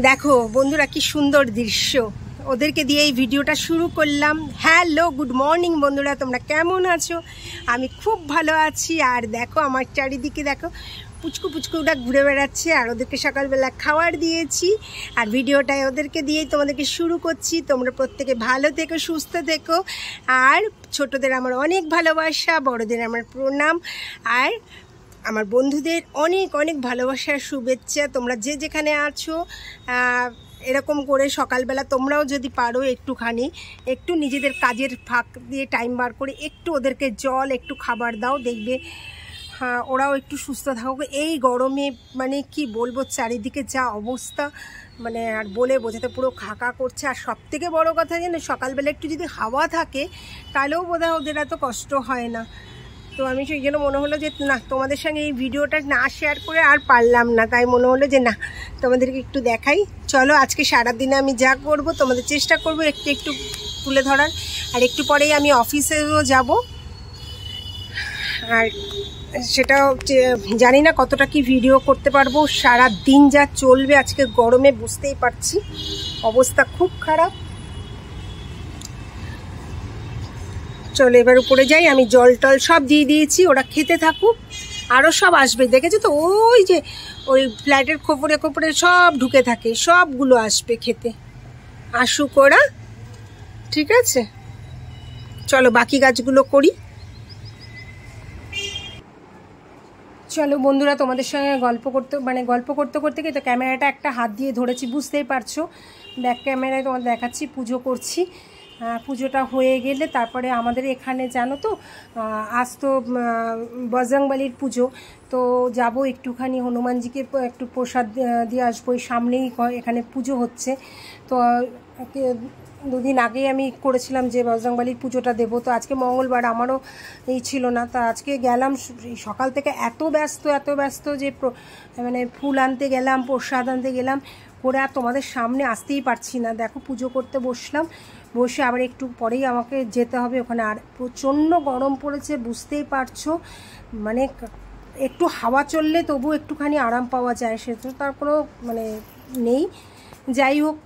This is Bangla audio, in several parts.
দেখো বন্ধুরা কি সুন্দর দৃশ্য, ওদেরকে দিয়ে এই ভিডিওটা শুরু করলাম। হ্যালো, গুড মর্নিং বন্ধুরা, তোমরা কেমন আছো? আমি খুব ভালো আছি। আর দেখো আমার চারিদিকে দেখো পুচকু পুচকুটা ঘুরে বেড়াচ্ছে, আর ওদেরকে সকালবেলা খাবার দিয়েছি, আর ভিডিওটায় ওদেরকে দিয়েই তোমাদেরকে শুরু করছি। তোমরা প্রত্যেকে ভালো থেকো, সুস্থ থেকো, আর ছোটদের আমার অনেক ভালোবাসা, বড়দের আমার প্রণাম, আর আমার বন্ধুদের অনেক অনেক ভালোবাসার শুভেচ্ছা। তোমরা যে যেখানে আছো এরকম করে সকালবেলা তোমরাও যদি পারো একটু নিজেদের কাজের ফাঁক দিয়ে টাইম বার করে একটু ওদেরকে জল, একটু খাবার দাও, দেখবে হ্যাঁ ওরাও একটু সুস্থ থাকবে। এই গরমে মানে কি বলবো, চারিদিকে যা অবস্থা, মানে আর বলে বোঝাতে পুরো খাকা করছে। আর সবথেকে বড় কথা জানো, সকালবেলা একটু যদি হাওয়া থাকে তাহলেও বোধহয় ওদের এত কষ্ট হয় না। তো আমি সেই জন্য মনে হলো যে না, তোমাদের সঙ্গে এই ভিডিওটা না শেয়ার করে আর পারলাম না, তাই মনে হলো যে না তোমাদেরকে একটু দেখাই। চলো আজকে সারাদিনে আমি যা করব তোমাদের চেষ্টা করব একটু একটু তুলে ধরার। আর একটু পরেই আমি অফিসেও যাব, আর সেটাও জানি না কতটা কি ভিডিও করতে পারবো। সারা দিন যা চলবে আজকে গরমে, বুঝতেই পারছি অবস্থা খুব খারাপ। চলো এবার উপরে যাই, আমি জল টল সব দিয়ে দিয়েছি, ওরা খেতে থাকুক। আরও সব আসবে, দেখেছো তো ওই যে ওই ফ্ল্যাটের খোপরে খোপরে সব ঢুকে থাকে, সবগুলো আসবে খেতে। আসুক ওরা, ঠিক আছে। চলো বাকি কাজগুলো করি। চলো বন্ধুরা, তোমাদের সঙ্গে গল্প করতে করতে তো ক্যামেরাটা একটা হাত দিয়ে ধরেছি, বুঝতেই পারছো। ব্যাক ক্যামেরায় তোমাদের দেখাচ্ছি, পুজো করছি। পুজোটা হয়ে গেলে তারপরে আমাদের এখানে জানো তো আজ তো বজরংবলির পুজো, তো যাব একটুখানি হনুমানজিকে একটু প্রসাদ দিয়ে আসবো। ওই সামনেই এখানে পুজো হচ্ছে, তো দুদিন আগেই আমি করেছিলাম যে বজরংবলির পুজোটা দেবো। তো আজকে মঙ্গলবার, আমারও এই ছিল না, তা আজকে গেলাম সকাল থেকে এত ব্যস্ত যে মানে ফুল আনতে গেলাম, প্রসাদ আনতে গেলাম, করে আর তোমাদের সামনে আসতেই পারছি না। দেখো পুজো করতে বসলাম, বসে আবার একটু পরেই আমাকে যেতে হবে ওখানে। আর প্রচণ্ড গরম পড়েছে, বুঝতেই পারছো। মানে একটু হাওয়া চললে তবু একটুখানি আরাম পাওয়া যায়, সেটা তার কোনো মানে নেই। যাই হোক,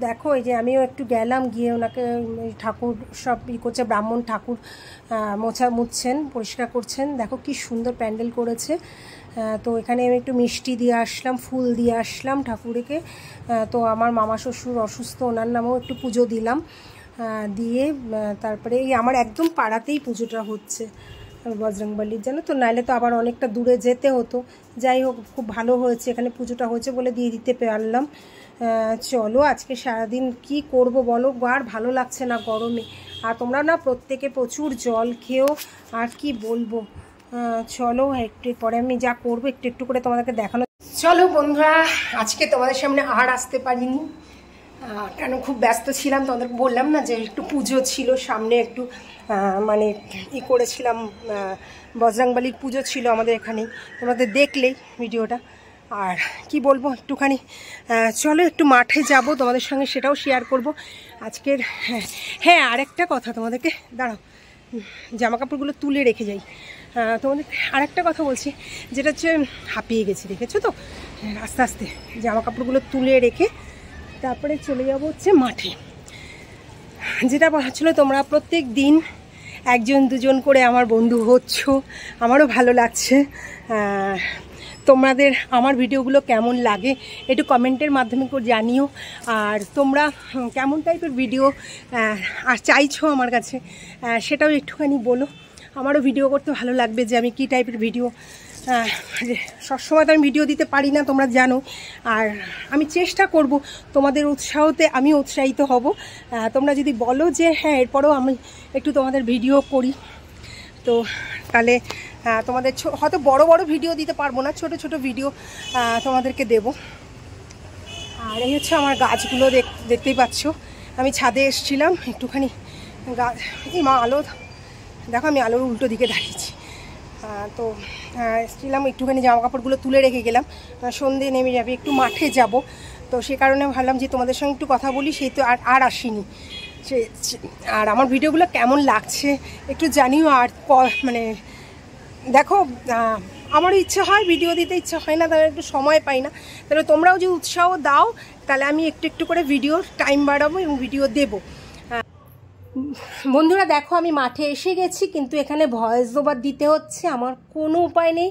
দেখো এই যে আমিও একটু গেলাম, গিয়ে ওনাকে ঠাকুর সব করছে, ব্রাহ্মণ ঠাকুর মুছছেন, পরিষ্কার করছেন। দেখো কি সুন্দর প্যান্ডেল করেছে। তো এখানে আমি একটু মিষ্টি দিয়ে আসলাম, ফুল দিয়ে আসলাম ঠাকুরকে। তো আমার মামা শ্বশুর অসুস্থ, ওনার নামেও একটু পুজো দিলাম, দিয়ে তারপরে এই আমার একদম পাড়াতেই পুজোটা হচ্ছে বজরংবলির, জানো তো, নাহলে তো আবার অনেকটা দূরে যেতে হতো। যাই হোক, খুব ভালো হয়েছে এখানে পুজোটা হয়েছে বলে দিয়ে দিতে পারলাম। চলো আজকে সারাদিন কি করব বলো, আর ভালো লাগছে না গরমে। আর তোমরা না প্রত্যেকে প্রচুর জল খেও, আর কি বলবো। চলো একটু পরে আমি যা করবো একটু একটু করে তোমাদেরকে দেখানো। চলো বন্ধুরা, আজকে তোমাদের সামনে আর আসতে পারিনি, কেন খুব ব্যস্ত ছিলাম। তোমাদেরকে বললাম না যে একটু পুজো ছিল সামনে, একটু মানে করেছিলাম, বজরংবলির পুজো ছিল আমাদের এখানেই, তোমাদের দেখলেই ভিডিওটা। আর কি বলবো, একটুখানি চলো একটু মাঠে যাব, তোমাদের সঙ্গে সেটাও শেয়ার করব আজকের। হ্যাঁ আরেকটা কথা তোমাদেরকে, দাঁড়াও জামা কাপড়গুলো তুলে রেখে যাই। তোমাদের আরেকটা কথা বলছি, যেটা হচ্ছে হাঁপিয়ে গেছি, দেখেছো তো, আস্তে আস্তে জামা কাপড়গুলো তুলে রেখে তারপরে চলে যাব হচ্ছে মাঠে। যেটা বলছিল, তোমরা প্রত্যেক দিন একজন দুজন করে আমার বন্ধু হচ্ছ, আমারও ভালো লাগছে। তোমাদের আমার ভিডিওগুলো কেমন লাগে একটু কমেন্টের মাধ্যমে করে জানিও। আর তোমরা কেমন টাইপের ভিডিও আর চাইছো আমার কাছে, সেটাও একটুখানি বলো। আমারও ভিডিও করতে ভালো লাগবে যে আমি কী টাইপের ভিডিও। সবসময় তো আমি ভিডিও দিতে পারি না, তোমরা জানো। আর আমি চেষ্টা করব তোমাদের উৎসাহতে আমি উৎসাহিত হব। তোমরা যদি বলো যে হ্যাঁ এরপরেও আমি একটু তোমাদের ভিডিও করি, তো তাহলে তোমাদের হয়তো বড় বড় ভিডিও দিতে পারবো না, ছোট ছোট ভিডিও তোমাদেরকে দেব। আর এই হচ্ছে আমার গাছগুলো, দেখতেই পাচ্ছ। আমি ছাদে এসেছিলাম একটুখানি গাছ, এই মা আলো দেখো, আমি আলোর উল্টো দিকে দাঁড়িয়েছি। তো এসেছিলাম একটুখানি, জামা কাপড়গুলো তুলে রেখে গেলাম, সন্ধে নেমে যাবে, একটু মাঠে যাব। তো সে কারণে ভাবলাম যে তোমাদের সঙ্গে একটু কথা বলি, সেই তো আর আসিনি। আর আমার ভিডিওগুলো কেমন লাগছে একটু জানিও। আর মানে দেখো আমারও ইচ্ছে হয়, ভিডিও দিতে ইচ্ছে হয় না, তাহলে একটু সময় পাই না। তাহলে তোমরাও যে উৎসাহ দাও তাহলে আমি একটু একটু করে ভিডিওর টাইম বাড়াবো এবং ভিডিও দেবো। বন্ধুরা দেখো আমি মাঠে এসে গেছি, কিন্তু এখানে ভয়েস ওভার দিতে হচ্ছে, আমার কোনো উপায় নেই।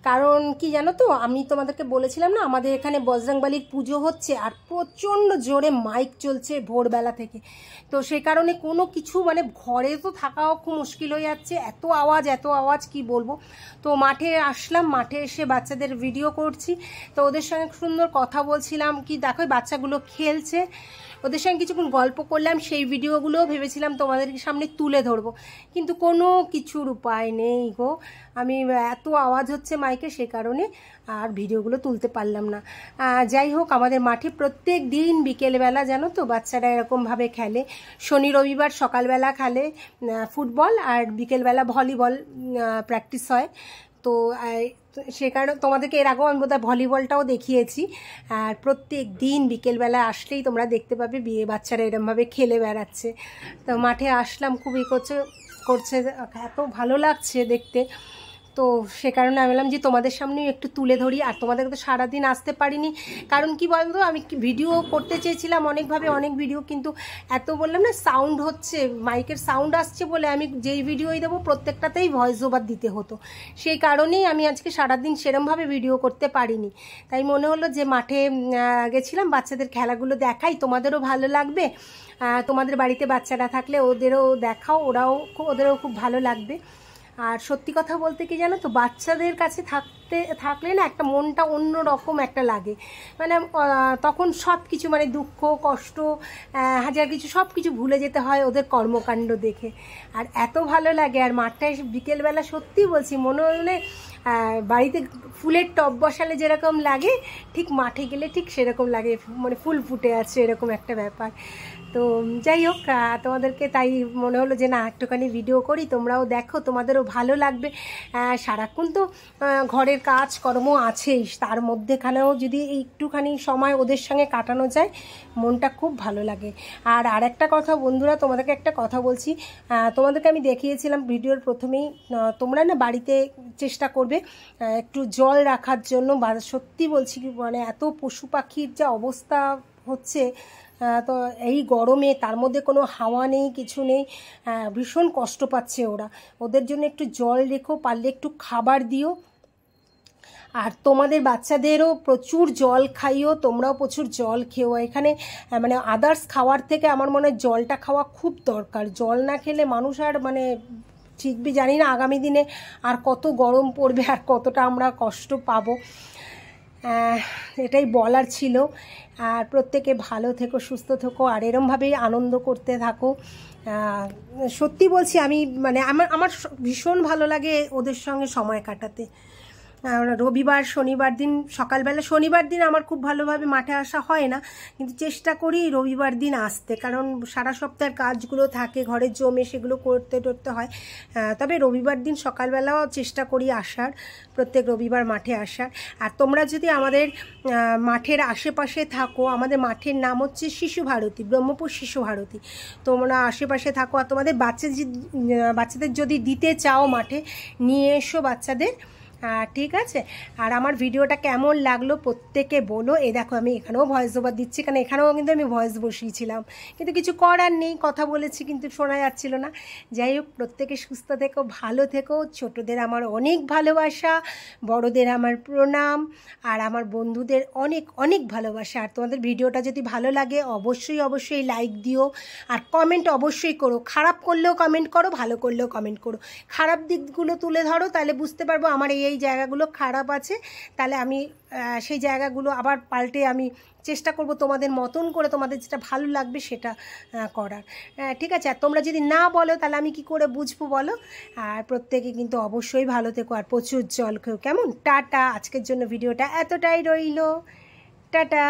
কারণ কি জানো তো, আমি তোমাদেরকে বলেছিলাম না আমাদের এখানে বজরংবলীর পুজো হচ্ছে, আর প্রচণ্ড জোরে মাইক চলছে ভোরবেলা থেকে। তো সেই কারণে কোনো কিছু মানে ঘরে তো থাকাও খুব মুশকিল হয়ে যাচ্ছে, এত আওয়াজ কি বলবো। তো মাঠে আসলাম, মাঠে এসে বাচ্চাদের ভিডিও করছি। তো ওদের সঙ্গে সুন্দর কথা বলছিলাম, কি দেখো বাচ্চাগুলো খেলছে, ওদের সঙ্গে কিছুক্ষণ গল্প করলাম। সেই ভিডিওগুলোও ভেবেছিলাম তোমাদের সামনে তুলে ধরবো, কিন্তু কোনো কিছুর উপায় নেই গো। আমি এত আওয়াজ হচ্ছে মাইকে, সে কারণে আর ভিডিওগুলো তুলতে পারলাম না। যাই হোক, আমাদের মাঠে প্রত্যেক দিন বিকেলবেলা জানো তো বাচ্চারা এরকমভাবে খেলে। শনি রবিবার সকালবেলা খেলে ফুটবল, আর বিকেলবেলা ভলিবল প্র্যাকটিস হয়। তো সে কারণে তোমাদেরকে এর আগেও আমি বোধহয় ভলিবলটাও দেখিয়েছি। আর প্রত্যেক দিন বিকেলবেলা আসলেই তোমরা দেখতে পাবে বাচ্চারা এরমভাবে খেলে বেড়াচ্ছে। তো মাঠে আসলাম, খুবই করছে, এত ভালো লাগছে দেখতে। তো সে কারণে আমি বললাম যে তোমাদের সামনেও একটু তুলে ধরি। আর তোমাদের তো সারাদিন আসতে পারিনি, কারণ কি বলতো আমি ভিডিও করতে চেয়েছিলাম অনেকভাবে, অনেক ভিডিও, কিন্তু এত বললাম না সাউন্ড হচ্ছে, মাইকের সাউন্ড আসছে বলে আমি যেই ভিডিওই দেবো প্রত্যেকটাতেই ভয়েস ওভার দিতে হতো। সেই কারণেই আমি আজকে সারাদিন সেরমভাবে ভিডিও করতে পারিনি। তাই মনে হলো যে মাঠে গেছিলাম, বাচ্চাদের খেলাগুলো দেখাই, তোমাদেরও ভালো লাগবে। তোমাদের বাড়িতে বাচ্চারা থাকলে ওদেরও দেখাও, ওদেরও খুব ভালো লাগবে। আর সত্যি কথা বলতে কি জানো তো, বাচ্চাদের কাছে থাকলে না একটা মনটা অন্য রকম একটা লাগে। মানে তখন সব কিছু মানে দুঃখ কষ্ট হাজার কিছু সব কিছু ভুলে যেতে হয় ওদের কর্মকাণ্ড দেখে, আর এত ভালো লাগে। আর মাঠটায় বিকেলবেলা সত্যি বলছি মনে হলে বাড়িতে ফুলের টব বসালে যেরকম লাগে, ঠিক মাঠে গেলে ঠিক সেরকম লাগে, মানে ফুল ফুটে আছে এরকম একটা ব্যাপার। তো যাই হোক, তোমাদেরকে তাই মনে হলো যে না একটুখানি ভিডিও করি, তোমরাও দেখো, তোমাদেরও ভালো লাগবে। সারাক্ষণ তো ঘরের কাজকর্ম আছেই, তার মধ্যেখানেও যদি একটুখানি সময় ওদের সঙ্গে কাটানো যায় মনটা খুব ভালো লাগে। আর একটা কথা বন্ধুরা, তোমাদেরকে একটা কথা বলছি, তোমাদেরকে আমি দেখিয়েছিলাম ভিডিওর প্রথমেই, তোমরা না বাড়িতে চেষ্টা করবে একটু জল রাখার জন্য। সত্যি বলছি মানে এত পশু পাখির যা অবস্থা হচ্ছে, তো এই গরমে তার মধ্যে কোনো হাওয়া নেই, কিছু নেই, ভীষণ কষ্ট পাচ্ছে ওরা। ওদের জন্য একটু জল রেখো, পারলে একটু খাবার দিও। আর তোমাদের বাচ্চাদেরও প্রচুর জল খাইও, তোমরাও প্রচুর জল খেও। এখানে মানে আদার্স খাওয়ার থেকে আমার মনে হয় জলটা খাওয়া খুব দরকার। জল না খেলে মানুষ আর মানে ঠিকবি জানি না আগামী দিনে আর কত গরম পড়বে, আর কতটা আমরা কষ্ট পাবো। এটাই বলার ছিল। আর প্রত্যেকে ভালো থেকো, সুস্থ থেকো, আর এরমভাবেই আনন্দ করতে থাকো। সত্যি বলছি আমি মানে আমার ভীষণ ভালো লাগে ওদের সঙ্গে সময় কাটাতে। রবিবার শনিবার দিন সকালবেলা, শনিবার দিন আমার খুব ভালোভাবে মাঠে আসা হয় না, কিন্তু চেষ্টা করি রবিবার দিন আসতে, কারণ সারা সপ্তাহের কাজগুলো থাকে ঘরের জমে, সেগুলো করতে হয়। তবে রবিবার দিন সকালবেলাও চেষ্টা করি আসার, প্রত্যেক রবিবার মাঠে আসার। আর তোমরা যদি আমাদের মাঠের আশেপাশে থাকো, আমাদের মাঠের নাম হচ্ছে শিশু ভারতী, ব্রহ্মপুর শিশু ভারতী। তোমরা আশেপাশে থাকো আর তোমাদের বাচ্চাদের যদি দিতে চাও মাঠে, নিয়ে এসো বাচ্চাদের, ঠিক আছে। আর আমার ভিডিওটা কেমন লাগলো প্রত্যেকে বলো। এই দেখো আমি এখানেও ভয়েস ওভার দিচ্ছি, কারণ এখানেও কিন্তু আমি ভয়েস বসিয়েছিলাম, কিন্তু কিছু করার নেই, কথা বলেছি কিন্তু শোনা যাচ্ছিল না। যাই হোক, প্রত্যেকে সুস্থ থেকো, ভালো থেকো। ছোটদের আমার অনেক ভালোবাসা, বড়দের আমার প্রণাম, আর আমার বন্ধুদের অনেক অনেক ভালোবাসা। আর তোমাদের ভিডিওটা যদি ভালো লাগে অবশ্যই লাইক দিও, আর কমেন্ট অবশ্যই করো। খারাপ করলেও কমেন্ট করো, ভালো করলেও কমেন্ট করো। খারাপ দিকগুলো তুলে ধরো, তাহলে বুঝতে পারবো আমার এই জায়গাগুলো খারাপ আছে, তাহলে আমি সেই জায়গাগুলো আবার পাল্টে আমি চেষ্টা করব তোমাদের মতন করে, তোমাদের যেটা ভালো লাগবে সেটা করার, ঠিক আছে। আর তোমরা যদি না বলো তাহলে আমি কি করে বুঝবো বলো। আর প্রত্যেকে কিন্তু অবশ্যই ভালো থেকো, আর প্রচুর জল খেও, কেমন। টাটা, আজকের জন্য ভিডিওটা এতটাই রইলো, টাটা।